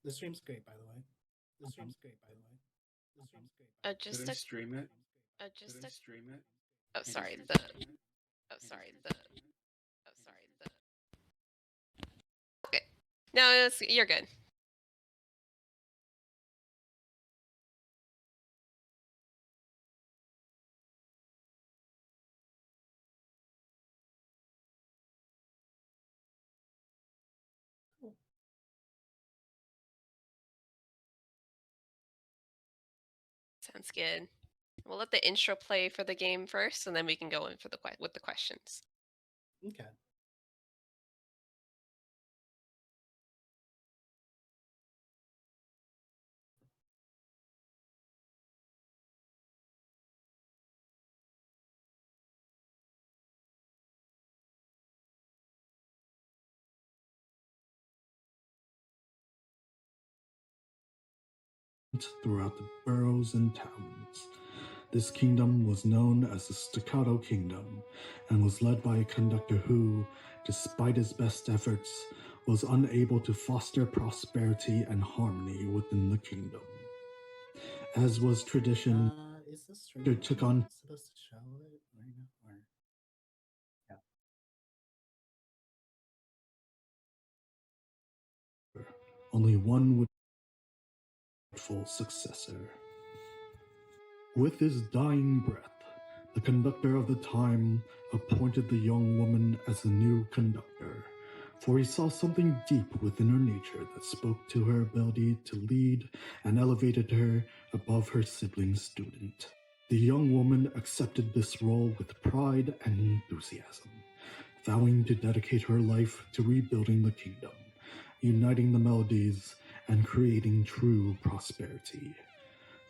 The stream's great, by the way. The stream's great, by the way. The stream's great. Just Should I a stream it? just Should I a stream it? oh Can sorry you the stream it? oh sorry the oh sorry the okay no you're good. Sounds good. We'll let the intro play for the game first, and then we can go in for with the questions. Okay. Throughout the boroughs and towns. This kingdom was known as the Staccato Kingdom and was led by a conductor who, despite his best efforts, was unable to foster prosperity and harmony within the kingdom. As was tradition, Is this stream took on supposed to show it right now? Or... Yeah. Only one would full successor. With his dying breath, the conductor of the time appointed the young woman as the new conductor, for he saw something deep within her nature that spoke to her ability to lead and elevated her above her sibling student. The young woman accepted this role with pride and enthusiasm, vowing to dedicate her life to rebuilding the kingdom, uniting the melodies, and creating true prosperity.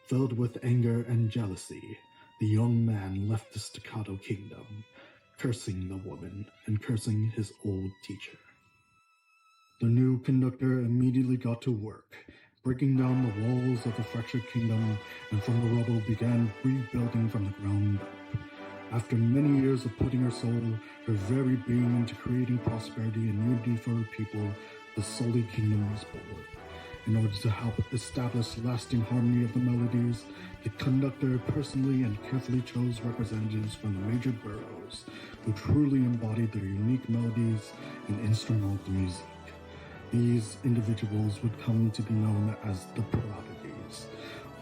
Filled with anger and jealousy, the young man left the Staccato Kingdom, cursing the woman and cursing his old teacher. The new conductor immediately got to work, breaking down the walls of the fractured kingdom, and from the rubble began rebuilding from the ground up. After many years of putting her soul, her very being into creating prosperity and unity for her people, the Soli Kingdom was born. In order to help establish lasting harmony of the melodies, the conductor personally and carefully chose representatives from the major boroughs who truly embodied their unique melodies and instrumental music. These individuals would come to be known as the Prodigies,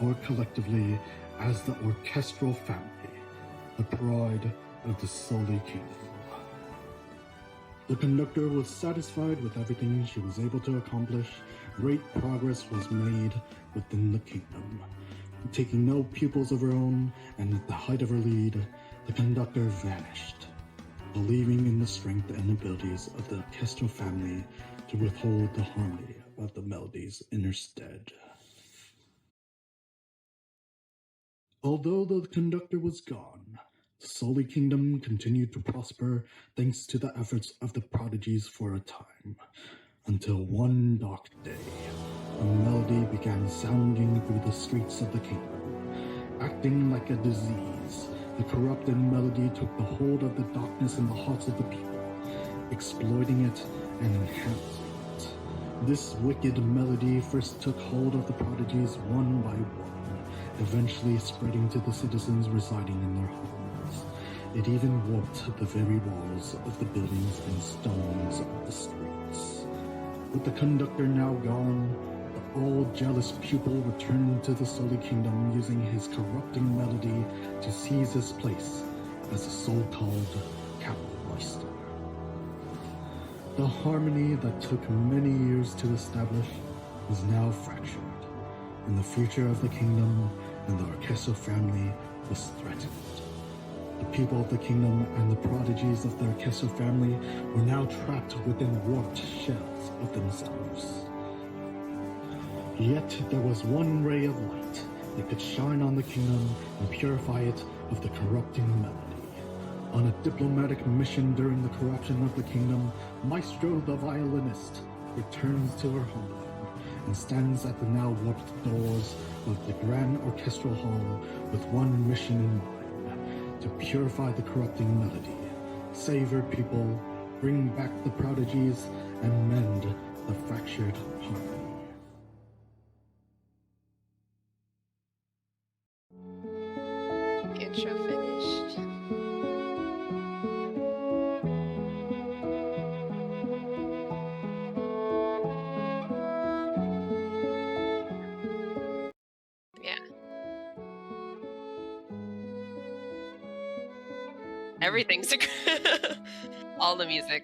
or collectively as the Orchestral Family, the pride of the Soli Kingdom. The conductor was satisfied with everything she was able to accomplish. Great progress was made within the kingdom. Taking no pupils of her own, and at the height of her lead, the conductor vanished, believing in the strength and abilities of the orchestral family to withhold the harmony of the melodies in her stead. Although the conductor was gone, the Soli Kingdom continued to prosper thanks to the efforts of the Prodigies for a time, until one dark day, a melody began sounding through the streets of the kingdom. Acting like a disease, the corrupted melody took the hold of the darkness in the hearts of the people, exploiting it and enhancing it. This wicked melody first took hold of the Prodigies one by one, eventually spreading to the citizens residing in their homes. It even warped the very walls of the buildings and stones of the streets. With the conductor now gone, the all-jealous pupil returned to the Soli Kingdom using his corrupting melody to seize his place as the so-called Kapellmeister. The harmony that took many years to establish was now fractured, and the future of the kingdom and the orchestral family was threatened. The people of the kingdom and the prodigies of the orchestral family were now trapped within warped shells of themselves. Yet there was one ray of light that could shine on the kingdom and purify it of the corrupting melody. On a diplomatic mission during the corruption of the kingdom, Maestro the violinist returns to her homeland and stands at the now warped doors of the Grand Orchestral Hall with one mission in mind: to purify the corrupting melody, save her people, bring back the prodigies, and mend the fractured harmony. Everything's all the music.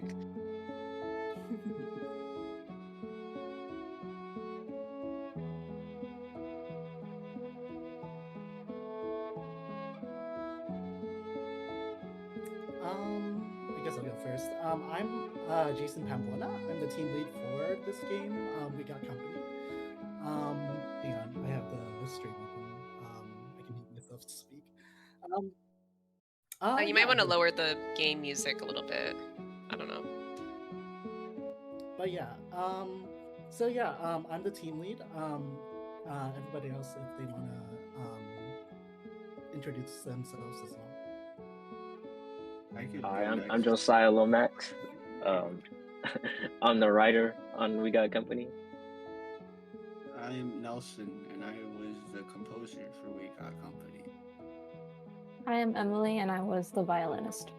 I guess I'll go first. I'm Jason Pamplona. I'm the team lead for this game. We Got Company. Hang on, I have the stream open. I can mute myself to speak. You might want to lower the game music a little bit. I don't know. But yeah, so yeah, I'm the team lead. Everybody else, if they want to introduce themselves as well. Hi, I'm Josiah Lomax. I'm the writer on We Got Company. I'm Nelson, and I was the composer for We Got Company. I am Emily, and I was the violinist.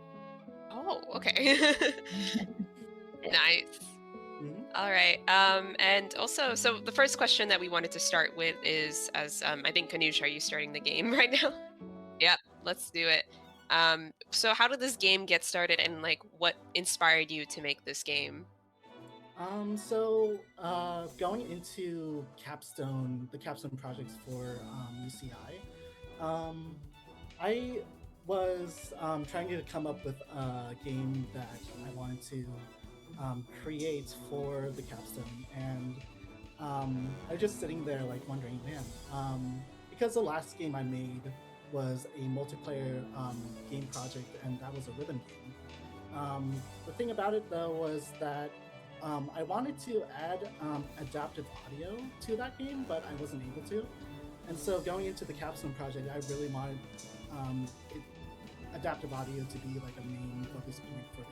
Oh, okay. Nice. Mhm. All right. And also, so the first question that we wanted to start with is, as I think Kanuj, are you starting the game right now? Yep. Let's do it. So how did this game get started, and like what inspired you to make this game? So going into the capstone projects for UCI, I was trying to come up with a game that I wanted to create for the capstone, and I was just sitting there like wondering, man, because the last game I made was a multiplayer game project, and that was a rhythm game. The thing about it though was that I wanted to add adaptive audio to that game, but I wasn't able to. And so going into the capstone project, I really wanted adaptive audio to be like a main focus point for the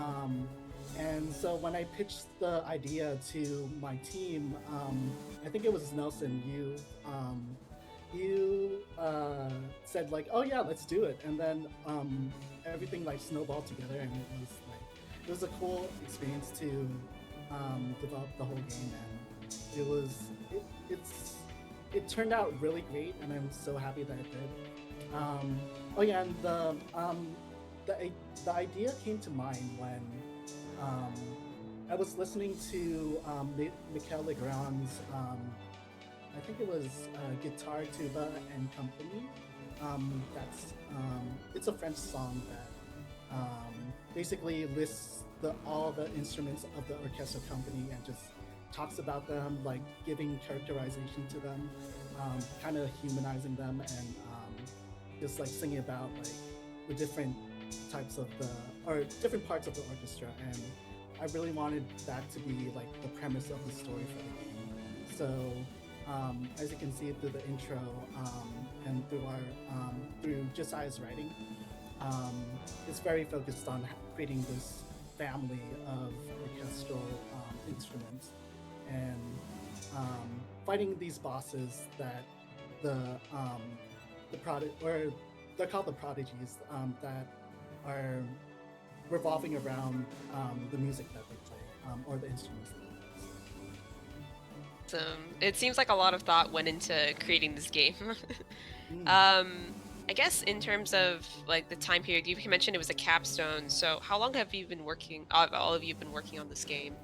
game. And so when I pitched the idea to my team, I think it was Nelson, you said like, oh yeah, let's do it. And then everything like snowballed together, and it was a cool experience to develop the whole game, and it turned out really great, and I'm so happy that it did. Oh yeah, and the idea came to mind when I was listening to Michael Legrand's I think it was Guitar, Tuba and Company. It's a French song that basically lists all the instruments of the orchestral company and just talks about them, like giving characterization to them, kind of humanizing them, and just like singing about like the different types of different parts of the orchestra. And I really wanted that to be like the premise of the story for the game. So as you can see through the intro and through Josiah's writing, it's very focused on creating this family of orchestral instruments and fighting these bosses that they're called the prodigies, that are revolving around the music that they play, or the instruments that they play. It seems like a lot of thought went into creating this game. I guess in terms of like the time period, you mentioned it was a capstone. So how long have you been working? All of you been working on this game?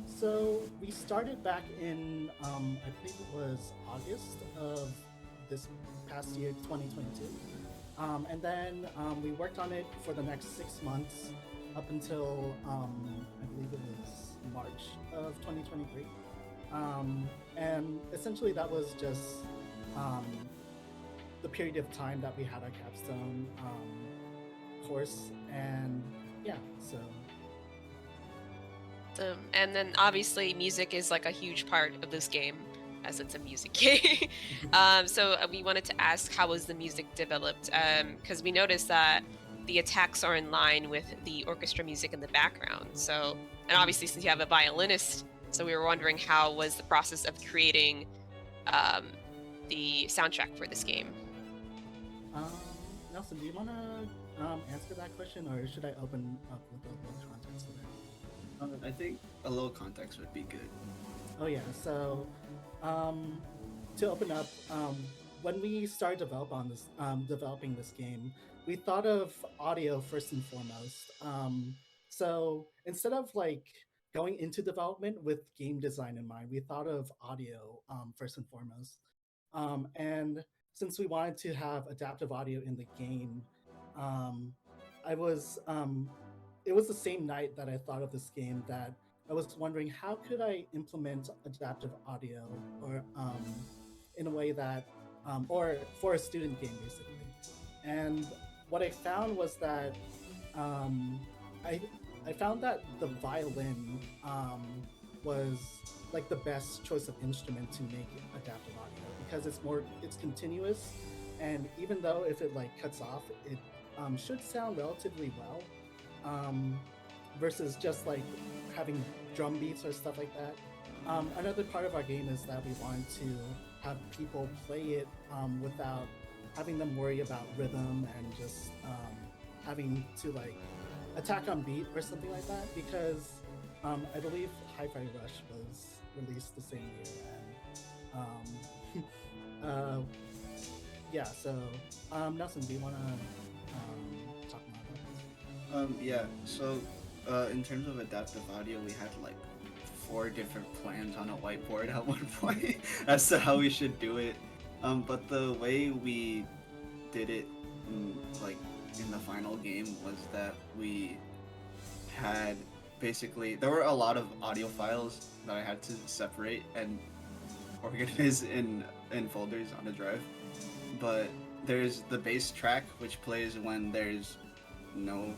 So we started back in I believe it was August of this past year, 2022, and then we worked on it for the next 6 months up until I believe it was March of 2023, and essentially that was just the period of time that we had our capstone course, and yeah, so. And then obviously music is like a huge part of this game, as it's a music game. So we wanted to ask, how was the music developed? Because we noticed that the attacks are in line with the orchestra music in the background. So, and obviously since you have a violinist, so we were wondering how was the process of creating the soundtrack for this game? Nelson, do you want to answer that question, or should I open up with a little context for that? I think a little context would be good. Oh yeah, so to open up, when we started developing this game, we thought of audio first and foremost. So instead of like going into development with game design in mind, we thought of audio first and foremost. And since we wanted to have adaptive audio in the game, um, I was it was the same night that I thought of this game that I was wondering how could I implement adaptive audio or in a way that or for a student game basically. And what I found was that um, I I found that the violin was like the best choice of instrument to make adaptive audio because it's continuous, and even though if it like cuts off, it should sound relatively well. Um, versus just like having drum beats or stuff like that. Another part of our game is that we wanted to have people play it without having them worry about rhythm and just having to like attack on beat or something like that because I believe Hi-Fi Rush was released the same year and yeah. So Nelson, do you want to talk about that? Yeah. So, in terms of adaptive audio, we had like 4 different plans on a whiteboard at one point as to how we should do it. But the way we did it, like in the final game, was that we had basically there were a lot of audio files that I had to separate and organize in folders on a drive. But there's the bass track, which plays when there's no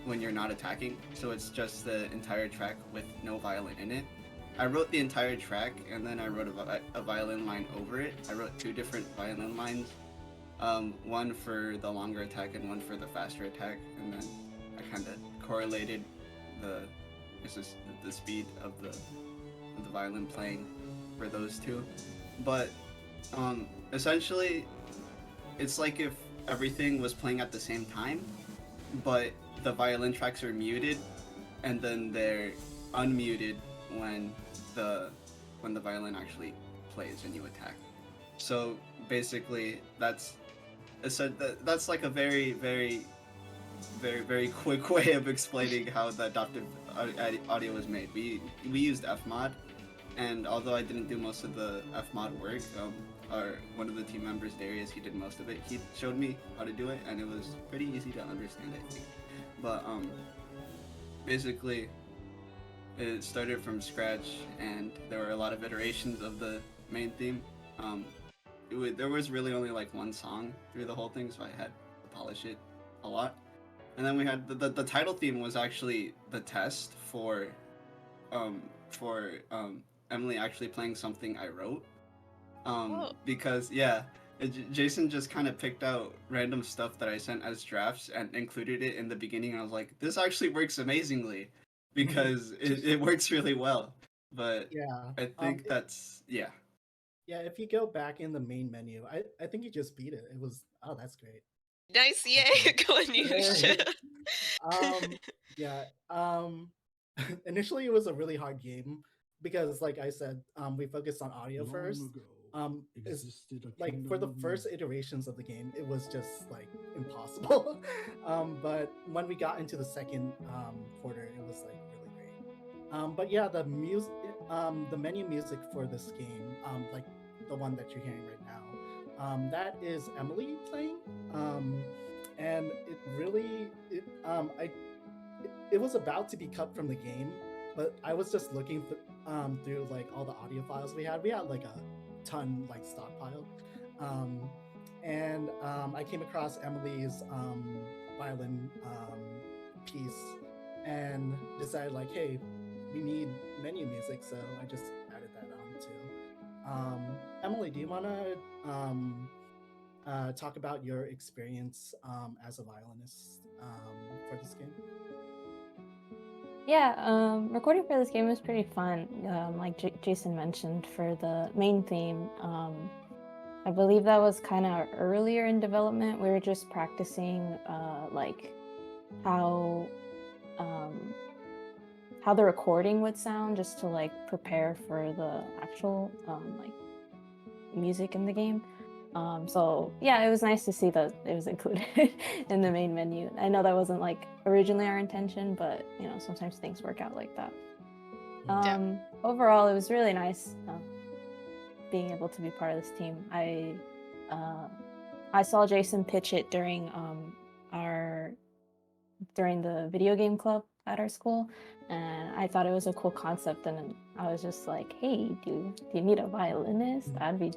when you're not attacking, so it's just the entire track with no violin in it. I wrote the entire track and then I wrote a violin line over it. I wrote 2 different violin lines, one for the longer attack and one for the faster attack, and then I kind of correlated the speed of the violin playing for those 2. But essentially, it's like if everything was playing at the same time, but the violin tracks are muted, and then they're unmuted when the violin actually plays and you attack. So basically, that's like a very quick way of explaining how the adaptive audio was made. We used Fmod, and although I didn't do most of the Fmod work, one of the team members, Darius, he did most of it. He showed me how to do it, and it was pretty easy to understand, I think. But basically, it started from scratch, and there were a lot of iterations of the main theme. There was really only like one song through the whole thing, so I had to polish it a lot. And then we had the title theme was actually the test for Emily actually playing something I wrote. Because yeah, Jason just kind of picked out random stuff that I sent as drafts and included it in the beginning, and I was like, this actually works amazingly because it works really well. But Yeah, I think that's yeah. Yeah, if you go back in the main menu, I think you just beat it. It was that's great. Nice, yay! Go on, you. Yeah. Initially it was a really hard game because, like I said, we focused on audio first. It's like for the first iterations of the game, it was just like impossible. But when we got into the second quarter, it was like really great. But yeah, the music, the menu music for this game, like the one that you're hearing right now, that is Emily playing. And it really, it was about to be cut from the game, but I was just looking through like all the audio files we had. We had like a ton like stockpile, and I came across Emily's violin piece and decided like, hey, we need menu music, so I just added that on too. Emily, do you want to talk about your experience as a violinist for this game? Yeah, recording for this game was pretty fun. Like Jason mentioned, for the main theme, I believe that was kind of earlier in development. We were just practicing like how the recording would sound, just to like prepare for the actual like music in the game. So yeah, it was nice to see that it was included in the main menu. I know that wasn't like originally our intention, but you know, sometimes things work out like that. Yeah. Overall, it was really nice being able to be part of this team. I saw Jason pitch it during the video game club at our school, and I thought it was a cool concept. And I was just like, "Hey, do you need a violinist? I'd be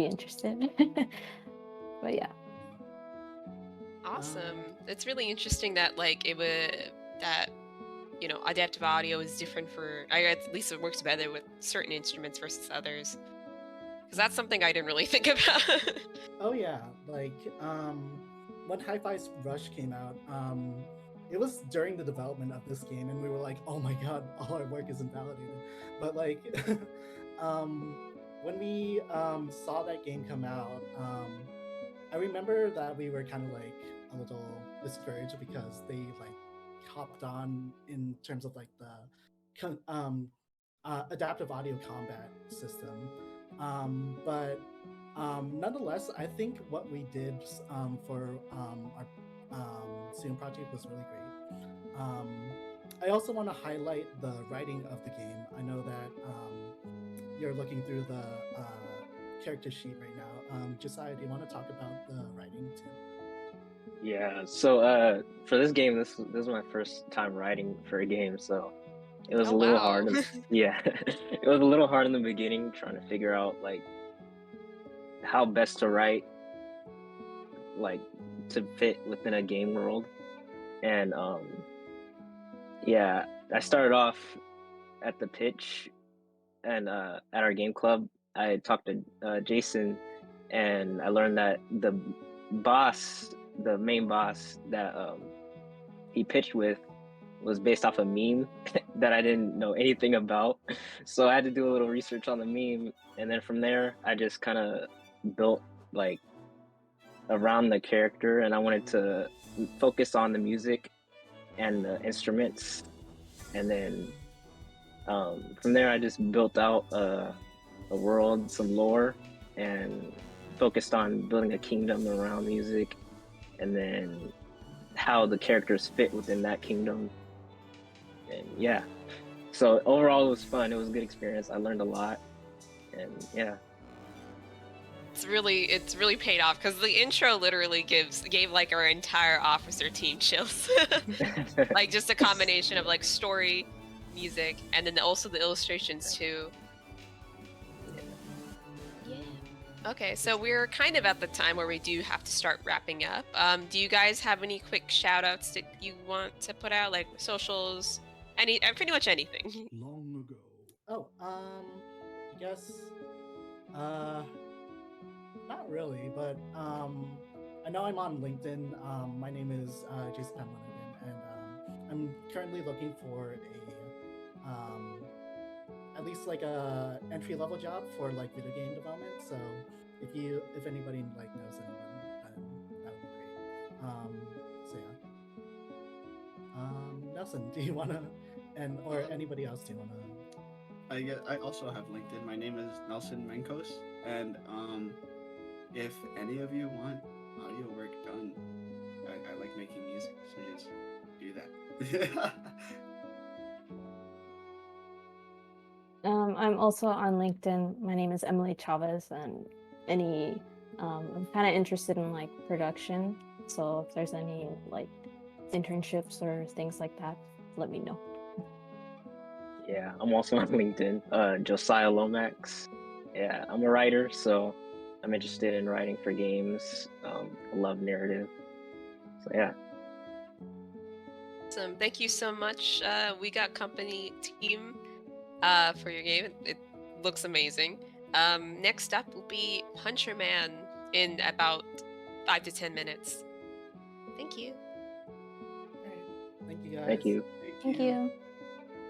interested." But yeah. Awesome. It's really interesting that like it would that you know adaptive audio is different for at least it works better with certain instruments versus others. Because that's something I didn't really think about. Oh yeah, like when Hi-Fi's Rush came out, it was during the development of this game, and we were like, "Oh my god, all our work is invalidated." But like, when we saw that game come out, I remember that we were kind of like a little discouraged because they like hopped on in terms of like the adaptive audio combat system. But nonetheless, I think what we did for our student project was really great. I also want to highlight the writing of the game. I know that you're looking through the character sheet right now. Josiah, do you want to talk about the writing too? Yeah. So for this game, this is my first time writing for a game, so it was Oh, a little wow. hard. Yeah, it was a little hard in the beginning trying to figure out like how best to write, like to fit within a game world. And yeah, I started off at the pitch and at our game club. I talked to Jason, and I learned that the main boss that he pitched with was based off a meme that I didn't know anything about. So I had to do a little research on the meme, and then from there I just kind of built like around the character, and I wanted to focus on the music and the instruments, and then from there I just built out a world, some lore, and focused on building a kingdom around music, and then how the characters fit within that kingdom. And yeah, so overall it was fun. It was a good experience. I learned a lot, and yeah. It's really paid off because the intro literally gave like our entire officer team chills. Like just a combination of like story, music, and then also the illustrations too. Yeah. Okay, so we're kind of at the time where we do have to start wrapping up. Do you guys have any quick shout outs that you want to put out, like socials, pretty much anything? Long ago. Oh, I guess, not really, but I know I'm on LinkedIn. My name is Jason Pamlinigan, and I'm currently looking for at least like a entry level job for like video game development. So if anybody like knows anyone, then that would be great. So yeah. Nelson, do you wanna, or anybody else, do you wanna? I also have LinkedIn. My name is Nelson Menkos, and if any of you want audio work done, I like making music, so just do that. I'm also on LinkedIn. My name is Emily Chavez, and I'm kind of interested in like production. So if there's any like internships or things like that, let me know. Yeah, I'm also on LinkedIn. Josiah Lomax. Yeah, I'm a writer, so I'm interested in writing for games. I love narrative. So yeah. Awesome. Thank you so much, We Got Company team, for your game. It looks amazing. Next up will be Puncher Man in about 5 to 10 minutes. Thank you. All right. Thank you guys. Thank you. Thank you.